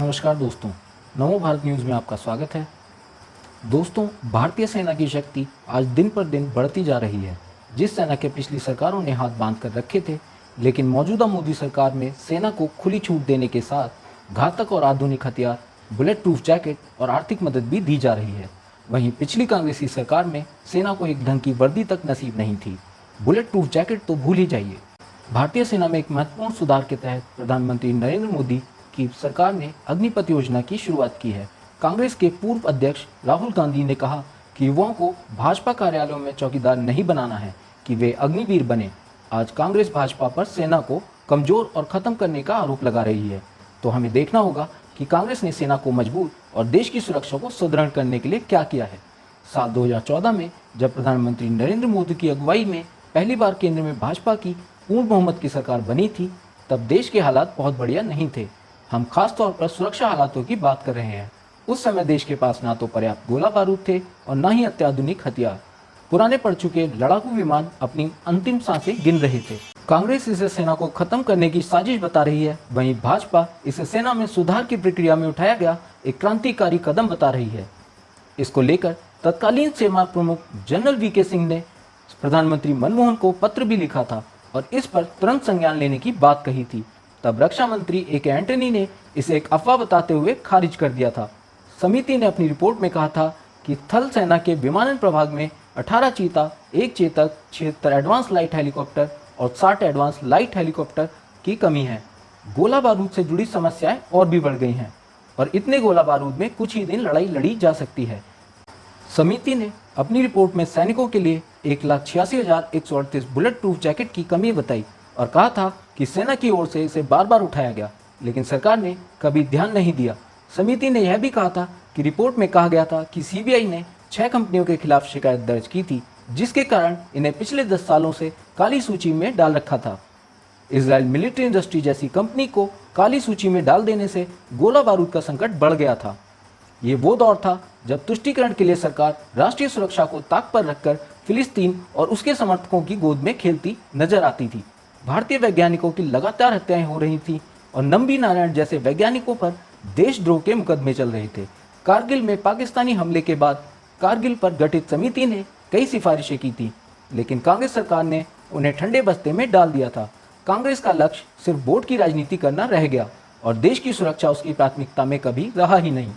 नमस्कार दोस्तों, नमो भारत न्यूज़ में आपका स्वागत है। दोस्तों, भारतीय सेना की शक्ति आज दिन पर दिन बढ़ती जा रही है। जिस सेना के पिछली सरकारों ने हाथ बांध कर रखे थे, लेकिन मौजूदा मोदी सरकार में सेना को खुली छूट देने के साथ घातक और आधुनिक हथियार, बुलेट प्रूफ जैकेट और आर्थिक मदद भी दी जा रही है। वहीं पिछली कांग्रेसी सरकार में सेना को एक ढंग की वर्दी तक नसीब नहीं थी। बुलेट प्रूफ जैकेट तो भूल ही जाइए। भारतीय सेना में एक महत्वपूर्ण सुधार के तहत प्रधानमंत्री नरेंद्र मोदी की सरकार ने अग्निपथ योजना की शुरुआत की है। कांग्रेस के पूर्व अध्यक्ष राहुल गांधी ने कहा कि युवाओं को भाजपा कार्यालयों में चौकीदार नहीं बनाना है कि वे अग्निवीर बने। आज कांग्रेस भाजपा पर सेना को कमजोर और खत्म करने का आरोप लगा रही है, तो हमें देखना होगा कि कांग्रेस ने सेना को मजबूत और देश की सुरक्षा को सुदृढ़ करने के लिए क्या किया है। साल 2014 में जब प्रधानमंत्री नरेंद्र मोदी की अगुवाई में पहली बार केंद्र में भाजपा की पूर्ण बहुमत की सरकार बनी थी, तब देश के हालात बहुत बढ़िया नहीं थे। हम खास तौर पर सुरक्षा हालातों की बात कर रहे हैं। उस समय देश के पास ना तो पर्याप्त गोला बारूद थे और ना ही अत्याधुनिक हथियार। पुराने पड़ चुके लड़ाकू विमान अपनी अंतिम सांसें गिन रहे थे। कांग्रेस इसे सेना को खत्म करने की साजिश बता रही है, वहीं भाजपा इसे सेना में सुधार की प्रक्रिया में उठाया गया एक क्रांतिकारी कदम बता रही है। इसको लेकर तत्कालीन सेना प्रमुख जनरल वीके सिंह ने प्रधानमंत्री मनमोहन को पत्र भी लिखा था और इस पर तुरंत संज्ञान लेने की बात कही थी। तब रक्षा मंत्री ए.के. एंटनी ने इसे एक अफवाह बताते हुए खारिज कर दिया था। समिति ने अपनी रिपोर्ट में कहा था कि थल सेना के विमानन प्रभाग में 18 चीता, 1 चेतक, 76 एडवांस लाइट हेलीकॉप्टर और 60 एडवांस लाइट हेलीकॉप्टर की कमी है। गोला बारूद से जुड़ी समस्याएं और भी बढ़ गई हैं और इतने गोला बारूद में कुछ ही दिन लड़ाई लड़ी जा सकती है। समिति ने अपनी रिपोर्ट में सैनिकों के लिए 1,86,138 बुलेट प्रूफ जैकेट की कमी बताई और कहा था कि सेना की ओर से इसे बार बार उठाया गया, लेकिन सरकार ने कभी ध्यान नहीं दिया। समिति ने यह भी कहा था कि रिपोर्ट में कहा गया था कि सीबीआई ने 6 कंपनियों के खिलाफ शिकायत दर्ज की थी, जिसके कारण इन्हें पिछले 10 सालों से काली सूची में डाल रखा था। इजराइल मिलिट्री इंडस्ट्री जैसी कंपनी को काली सूची में डाल देने से गोला बारूद का संकट बढ़ गया था। ये वो दौर था जब तुष्टीकरण के लिए सरकार राष्ट्रीय सुरक्षा को ताक पर रखकर फिलिस्तीन और उसके समर्थकों की गोद में खेलती नजर आती थी। भारतीय वैज्ञानिकों की लगातार हत्याएं हो रही थी और नंबी नारायण जैसे वैज्ञानिकों पर देशद्रोह के मुकदमे चल रहे थे। कारगिल में पाकिस्तानी हमले के बाद कारगिल पर गठित समिति ने कई सिफारिशें की थी, लेकिन कांग्रेस सरकार ने उन्हें ठंडे बस्ते में डाल दिया था। कांग्रेस का लक्ष्य सिर्फ वोट की राजनीति करना रह गया और देश की सुरक्षा उसकी प्राथमिकता में कभी रहा ही नहीं।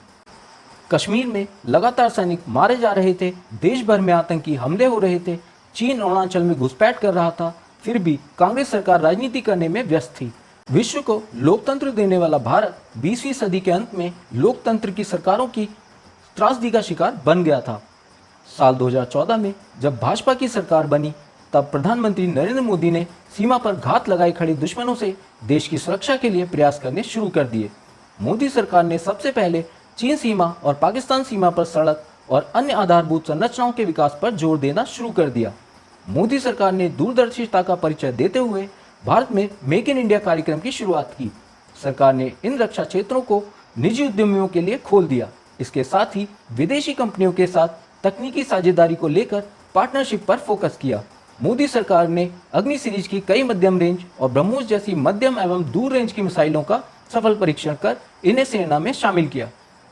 कश्मीर में लगातार सैनिक मारे जा रहे थे, देश भर में आतंकी हमले हो रहे थे, चीन अरुणाचल में घुसपैठ कर रहा था, फिर भी कांग्रेस सरकार राजनीति करने में व्यस्त थी। विश्व को लोकतंत्र देने वाला भारत 20वीं सदी के अंत में लोकतंत्र की सरकारों की त्रासदी का शिकार बन गया था। साल 2014 में जब भाजपा की सरकार बनी, तब प्रधानमंत्री नरेंद्र मोदी ने सीमा पर घात लगाए खड़े दुश्मनों से देश की सुरक्षा के लिए प्रयास करने शुरू कर दिए। मोदी सरकार ने सबसे पहले चीन सीमा और पाकिस्तान सीमा पर सड़क और अन्य आधारभूत संरचनाओं के विकास पर जोर देना शुरू कर दिया। मोदी सरकार ने दूरदर्शिता का परिचय देते हुए भारत में मेक इन इंडिया कार्यक्रम की शुरुआत की। सरकार ने इन रक्षा क्षेत्रों को निजी उद्यमियों के लिए खोल दिया। इसके साथ ही विदेशी कंपनियों के साथ तकनीकी साझेदारी को लेकर पार्टनरशिप पर फोकस किया। मोदी सरकार ने अग्नि सीरीज की कई मध्यम रेंज और ब्रह्मोस जैसी मध्यम एवं दूर रेंज की मिसाइलों का सफल परीक्षण कर इन्हें सेना में शामिल किया।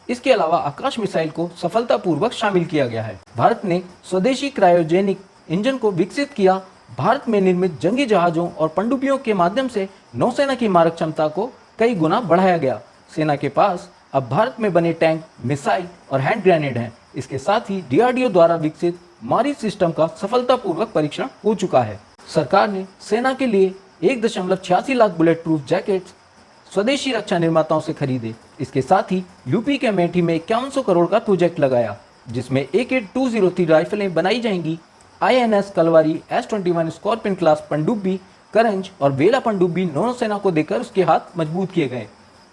इसके अलावा आकाश मिसाइल को सफलतापूर्वक शामिल किया गया है। भारत ने स्वदेशी क्रायोजेनिक इंजन को विकसित किया। भारत में निर्मित जंगी जहाजों और पनडुब्बियों के माध्यम से नौसेना की मारक क्षमता को कई गुना बढ़ाया गया। सेना के पास अब भारत में बने टैंक, मिसाइल और हैंड ग्रेनेड हैं। इसके साथ ही डीआरडीओ द्वारा विकसित मारिस सिस्टम का सफलतापूर्वक परीक्षण हो चुका है। सरकार ने सेना के लिए 1.86 लाख बुलेट प्रूफ जैकेट्स स्वदेशी रक्षा निर्माताओं से खरीदे। इसके साथ ही यूपी के अमेठी में 5100 करोड़ का प्रोजेक्ट लगाया, जिसमें AK-203 राइफलें बनाई जाएंगी। INS Kalwari, S-21 scorpion class पनडुब्बी, करंज और वेला पनडुब्बी नौसेना को देकर उसके हाथ मजबूत किए गए।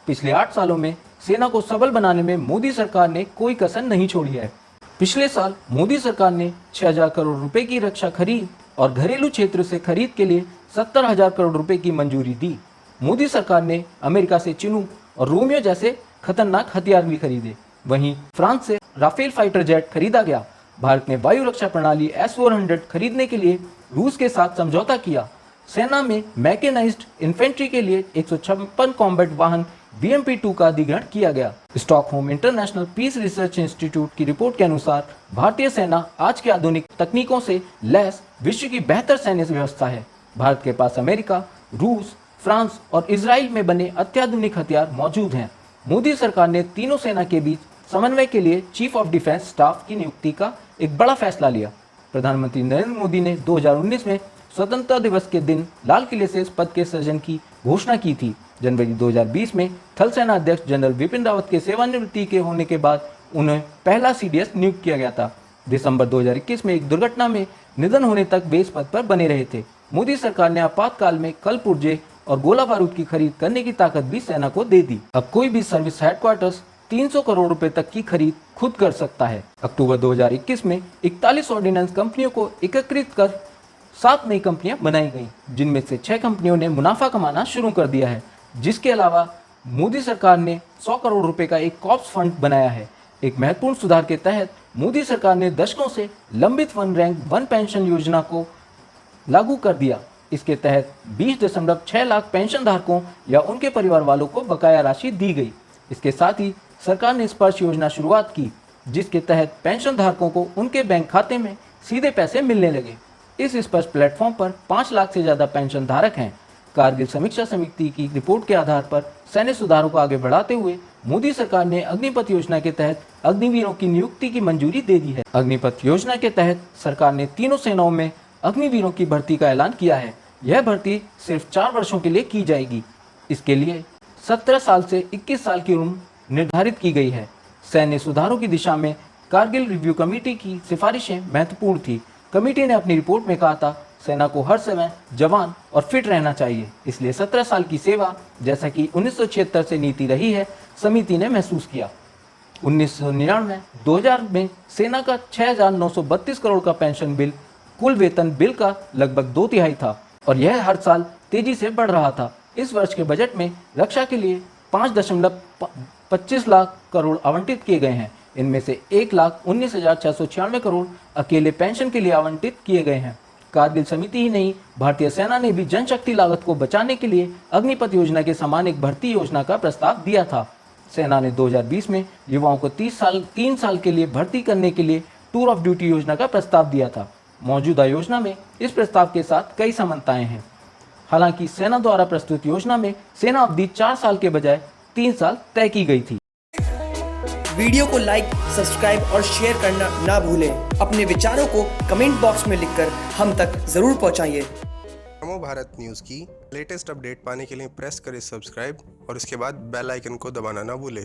पिछले 8 सालों में सेना को सबल बनाने में मोदी सरकार ने कोई कसर नहीं छोड़ी है। पिछले साल मोदी सरकार ने 6000 करोड़ रुपए की रक्षा खरीद और घरेलू क्षेत्र से खरीद के लिए 70,000 करोड़ रुपए की मंजूरी दी। मोदी सरकार ने अमेरिका से चिनूक और रोमियो जैसे खतरनाक हथियार भी खरीदे। वहीं फ्रांस से राफेल फाइटर जेट खरीदा गया। भारत ने वायु रक्षा प्रणाली S-400 खरीदने के लिए रूस के साथ समझौता किया। सेना में मैकेनाइज्ड इन्फेंट्री के लिए 156 कॉम्बैट वाहन BMP-2 का अधिग्रहण किया गया। Stockholm International Peace Research Institute की रिपोर्ट के अनुसार भारतीय सेना आज की आधुनिक तकनीकों से लैस विश्व की बेहतर सैन्य व्यवस्था है। भारत के पास अमेरिका, रूस, फ्रांस और इजराइल में बने अत्याधुनिक हथियार मौजूद हैं। मोदी सरकार ने तीनों सेना के बीच समन्वय के लिए चीफ ऑफ डिफेंस स्टाफ की नियुक्ति का एक बड़ा फैसला लिया। प्रधानमंत्री नरेंद्र मोदी ने 2019 में स्वतंत्रता दिवस के दिन लाल किले से इस पद के सृजन की घोषणा की थी। जनवरी 2020 में थल सेना अध्यक्ष जनरल विपिन रावत के सेवानिवृत्ति के होने के बाद उन्हें पहला CDS नियुक्त किया गया था। दिसंबर 2021 में एक दुर्घटना में निधन होने तक वे इस पद पर बने रहे थे। मोदी सरकार ने आपातकाल में कल पुर्जे और गोला बारूद की खरीद करने की ताकत भी सेना को दे दी। अब कोई भी सर्विस हेडक्वार्टर्स 300 करोड़ रुपए तक की खरीद खुद कर सकता है। अक्टूबर 2021 में 41 ऑर्डिनेंस कंपनियों को एकीकृत कर 7 नई कंपनियां बनाई गईं, जिनमें से 6 कंपनियों ने मुनाफा कमाना शुरू कर दिया है। जिसके अलावा मोदी सरकार ने 100 करोड़ रुपए का एक कॉप्स फंड बनाया है। एक महत्वपूर्ण सुधार के तहत मोदी सरकार ने दशकों से लंबित वन रैंक वन पेंशन योजना को लागू कर दिया। इसके तहत 20.6 लाख पेंशन धारकों या उनके परिवार वालों को बकाया राशि दी गई। इसके साथ ही सरकार ने स्पर्श योजना शुरुआत की, जिसके तहत पेंशन धारकों को उनके बैंक खाते में सीधे पैसे मिलने लगे। इस स्पर्श प्लेटफॉर्म पर 5 लाख से ज़्यादा पेंशन धारक हैं। कारगिल समीक्षा समिति की रिपोर्ट के आधार पर सैन्य सुधारों को आगे बढ़ाते हुए मोदी सरकार ने अग्निपथ योजना के तहत अग्निवीरों की नियुक्ति की मंजूरी दे दी है। अग्निपथ योजना के तहत सरकार ने तीनों सेनाओं में अग्निवीरों की भर्ती का ऐलान किया है। यह भर्ती सिर्फ 4 वर्षों के लिए की जाएगी। इसके लिए 17 साल से 21 साल की उम्र निर्धारित की गई है। सैन्य सुधारों की दिशा में कारगिल रिव्यू कमेटी की सिफारिशें महत्वपूर्ण थी। कमेटी ने अपनी रिपोर्ट में कहा था, सेना को हर समय जवान और फिट रहना चाहिए। इसलिए 17 साल की सेवा, जैसा कि 1976 से नीति रही है, समिति ने महसूस किया। 1999-2000 में सेना का 6,932 करोड़ का पेंशन बिल कुल वेतन बिल का लगभग 2/3 था और यह हर साल तेजी से बढ़ रहा था। इस वर्ष के बजट में रक्षा के लिए 5.25 लाख करोड़ आवंटित किए गए हैं। इनमें से 1,19,696 करोड़ अकेले पेंशन के लिए आवंटित किए गए हैं। कारगिल समिति ही नहीं, भारतीय सेना ने भी जनशक्ति लागत को बचाने के लिए अग्निपथ योजना के समान एक भर्ती योजना का प्रस्ताव दिया था। सेना ने 2020 में युवाओं को 3 साल के लिए भर्ती करने के लिए टूर ऑफ ड्यूटी योजना का प्रस्ताव दिया था। मौजूदा योजना में इस प्रस्ताव के साथ कई समानताएं हैं। हालांकि सेना द्वारा प्रस्तुत योजना में सेना अवधि 4 साल के बजाय 3 साल तय की गई थी। वीडियो को लाइक, सब्सक्राइब और शेयर करना ना भूलें। अपने विचारों को कमेंट बॉक्स में लिखकर हम तक जरूर पहुंचाइए। नमो भारत न्यूज़ की लेटेस्ट अपडेट पाने के लिए प्रेस करें सब्सक्राइब और उसके बाद बेल आइकन को दबाना ना भूलें।